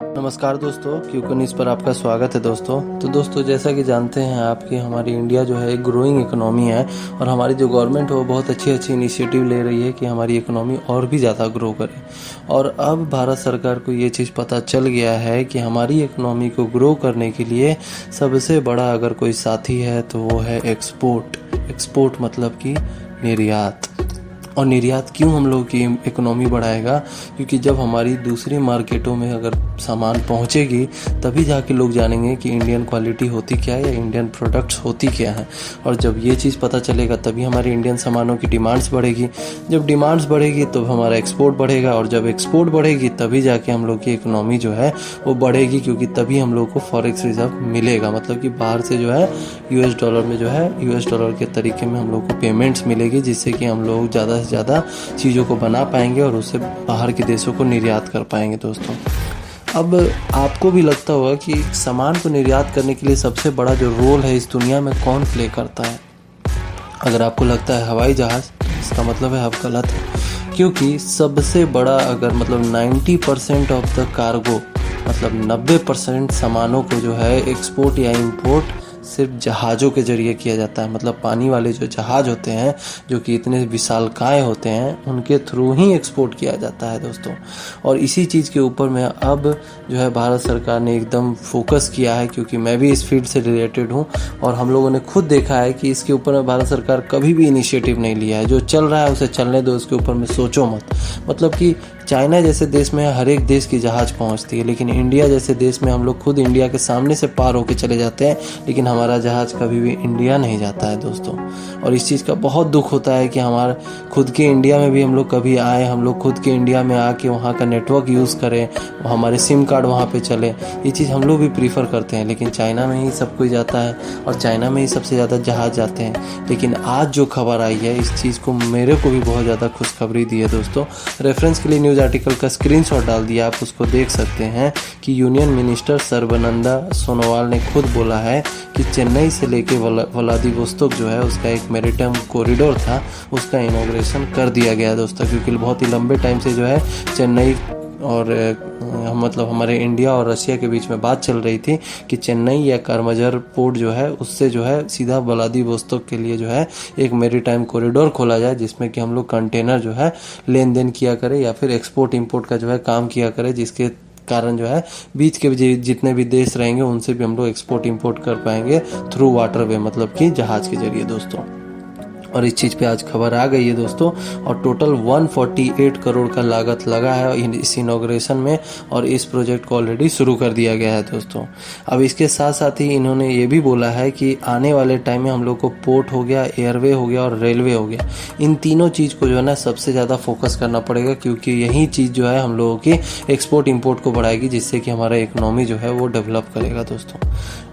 नमस्कार दोस्तों, quick news पर आपका स्वागत है दोस्तों। तो दोस्तों, जैसा कि जानते हैं आप कि हमारी इंडिया जो है एक ग्रोइंग इकोनॉमी है और हमारी जो गवर्नमेंट है वो बहुत अच्छी अच्छी इनिशिएटिव ले रही है कि हमारी इकोनॉमी और भी ज़्यादा ग्रो करे। और अब भारत सरकार को ये चीज़ पता चल गया है कि हमारी इकोनॉमी को ग्रो करने के लिए सबसे बड़ा अगर कोई साथी है तो वो है एक्सपोर्ट मतलब कि निर्यात। और निर्यात क्यों हम लोग की इकोनॉमी बढ़ाएगा? क्योंकि जब हमारी दूसरी मार्केटों में अगर सामान पहुंचेगी तभी जाके लोग जानेंगे कि इंडियन क्वालिटी होती क्या है या इंडियन प्रोडक्ट्स होती क्या है। और जब ये चीज़ पता चलेगा तभी हमारी इंडियन सामानों की डिमांड्स बढ़ेगी। जब डिमांड्स बढ़ेगी तो हमारा एक्सपोर्ट बढ़ेगा और जब एक्सपोर्ट बढ़ेगी तभी जाके हम लोग की इकोनॉमी जो है वो बढ़ेगी, क्योंकि तभी हम लोग को फॉरेक्स रिजर्व मिलेगा। मतलब कि बाहर से जो है यूएस डॉलर में जो है यूएस डॉलर के तरीके में हम लोग को पेमेंट्स मिलेगी, जिससे कि हम लोग ज़्यादा ज़्यादा चीज़ों को बना पाएंगे और उससे बाहर के देशों को निर्यात कर पाएंगे दोस्तों। अब आपको भी लगता होगा कि सामान को निर्यात करने के लिए सबसे बड़ा जो रोल है इस दुनिया में कौन प्ले करता है। अगर आपको लगता है हवाई जहाज़, इसका मतलब है आप गलत है, क्योंकि सबसे बड़ा अगर मतलब 90% ऑफ द कार्गो मतलब 90% सामानों को जो है एक्सपोर्ट या इंपोर्ट सिर्फ जहाज़ों के ज़रिए किया जाता है। मतलब पानी वाले जो जहाज़ होते हैं जो कि इतने विशालकाय होते हैं उनके थ्रू ही एक्सपोर्ट किया जाता है दोस्तों। और इसी चीज़ के ऊपर में अब जो है भारत सरकार ने एकदम फोकस किया है, क्योंकि मैं भी इस फील्ड से रिलेटेड हूँ और हम लोगों ने खुद देखा है कि इसके ऊपर में भारत सरकार कभी भी इनिशिएटिव नहीं लिया है। जो चल रहा है उसे चलने दो, उसके ऊपर में सोचो मत। मतलब कि चाइना जैसे देश में हर एक देश की जहाज़ पहुंचती है, लेकिन इंडिया जैसे देश में हम लोग खुद इंडिया के सामने से पार होके चले जाते हैं, लेकिन हमारा जहाज़ कभी भी इंडिया नहीं जाता है दोस्तों। और इस चीज़ का बहुत दुख होता है कि हमारा खुद के इंडिया में भी हम लोग कभी आए, हम लोग खुद के इंडिया में आके वहाँ का नेटवर्क यूज़ करें, हमारे सिम कार्ड वहाँ पे चले। ये चीज़ हम लोग भी प्रीफर करते हैं, लेकिन चाइना में ही सब कोई जाता है और चाइना में ही सबसे ज़्यादा जहाज़ जाते हैं। लेकिन आज जो खबर आई है इस चीज़ को मेरे को भी बहुत ज़्यादा खुशखबरी दी है दोस्तों। रेफरेंस के लिए न्यूज़ आर्टिकल का स्क्रीनशॉट डाल दिया, आप उसको देख सकते हैं कि यूनियन मिनिस्टर सर्बानंद सोनोवाल ने खुद बोला है कि चेन्नई से लेके व्लादिवोस्तोक जो है उसका एक मैरीटाइम कॉरिडोर था, उसका इनॉग्रेशन कर दिया गया दोस्तों। क्योंकि बहुत ही लंबे टाइम से जो है चेन्नई और मतलब हमारे इंडिया और रशिया के बीच में बात चल रही थी कि चेन्नई या करमजर पोर्ट जो है उससे जो है सीधा व्लादिवोस्तोक के लिए जो है एक मैरीटाइम कॉरिडोर खोला जाए, जिसमें कि हम लोग कंटेनर जो है लेन देन किया करें या फिर एक्सपोर्ट इंपोर्ट का जो है काम किया करें, जिसके कारण जो है बीच के जितने भी देश रहेंगे उनसे भी हम लोग एक्सपोर्ट इंपोर्ट कर पाएंगे थ्रू वाटरवे, मतलब कि जहाज़ के जरिए दोस्तों। और इस चीज़ पे आज खबर आ गई है दोस्तों। और टोटल 148 करोड़ का लागत लगा है इस इनॉग्रेशन में और इस प्रोजेक्ट को ऑलरेडी शुरू कर दिया गया है दोस्तों। अब इसके साथ साथ ही इन्होंने ये भी बोला है कि आने वाले टाइम में हम लोग को पोर्ट हो गया, एयरवे हो गया और रेलवे हो गया, इन तीनों चीज़ को जो है ना सबसे ज़्यादा फोकस करना पड़ेगा, क्योंकि यही चीज़ जो है हम लोगों की एक्सपोर्ट इम्पोर्ट को बढ़ाएगी, जिससे कि हमारा इकोनॉमी जो है वो डेवलप करेगा दोस्तों।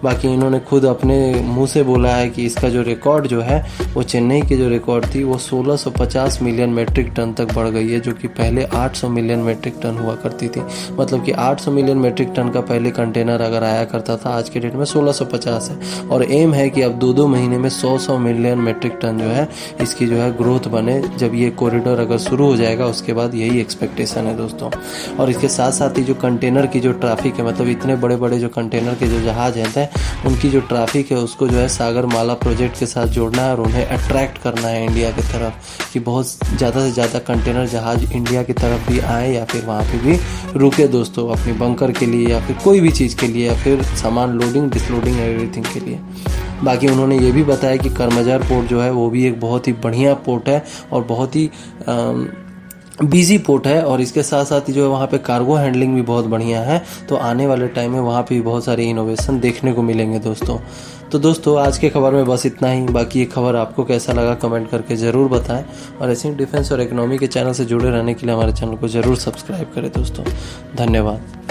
बाकी इन्होंने खुद अपने मुँह से बोला है कि इसका जो रिकॉर्ड जो है वो चेन्नई की जो रिकॉर्ड थी वो 1650 मिलियन मेट्रिक टन तक बढ़ गई है, जो कि पहले 800 मिलियन मेट्रिक टन हुआ करती थी। मतलब कि 800 मिलियन मेट्रिक टन का पहले कंटेनर अगर आया करता था, आज के डेट में 1650 है। और एम है कि अब 2-2 महीने में 100 मिलियन मेट्रिक टन जो है इसकी जो है ग्रोथ बने। जब ये कॉरिडोर अगर शुरू हो जाएगा उसके बाद यही एक्सपेक्टेशन है दोस्तों। और इसके साथ साथ ही जो कंटेनर की जो ट्रैफिक है, मतलब इतने बड़े बड़े जो कंटेनर के जो जहाज हैं उनकी जो ट्रैफिक है उसको जो है सागर माला प्रोजेक्ट के साथ जोड़ना है और उन्हें अट्रैक्ट करना है इंडिया की तरफ, कि बहुत ज़्यादा से ज़्यादा कंटेनर जहाज इंडिया की तरफ भी आए या फिर वहाँ पे भी रुके दोस्तों, अपनी बंकर के लिए या फिर कोई भी चीज़ के लिए या फिर सामान लोडिंग डिसलोडिंग एवरीथिंग के लिए। बाकी उन्होंने ये भी बताया कि करमजार पोर्ट जो है वो भी एक बहुत ही बढ़िया पोर्ट है और बहुत ही बिजी पोर्ट है। और इसके साथ साथ ही जो है वहाँ पे कार्गो हैंडलिंग भी बहुत बढ़िया है, तो आने वाले टाइम में वहाँ पे भी बहुत सारे इनोवेशन देखने को मिलेंगे दोस्तों। तो दोस्तों आज के खबर में बस इतना ही। बाकी ये खबर आपको कैसा लगा कमेंट करके ज़रूर बताएं और ऐसे ही डिफेंस और इकोनॉमी के चैनल से जुड़े रहने के लिए हमारे चैनल को ज़रूर सब्सक्राइब करें दोस्तों। धन्यवाद।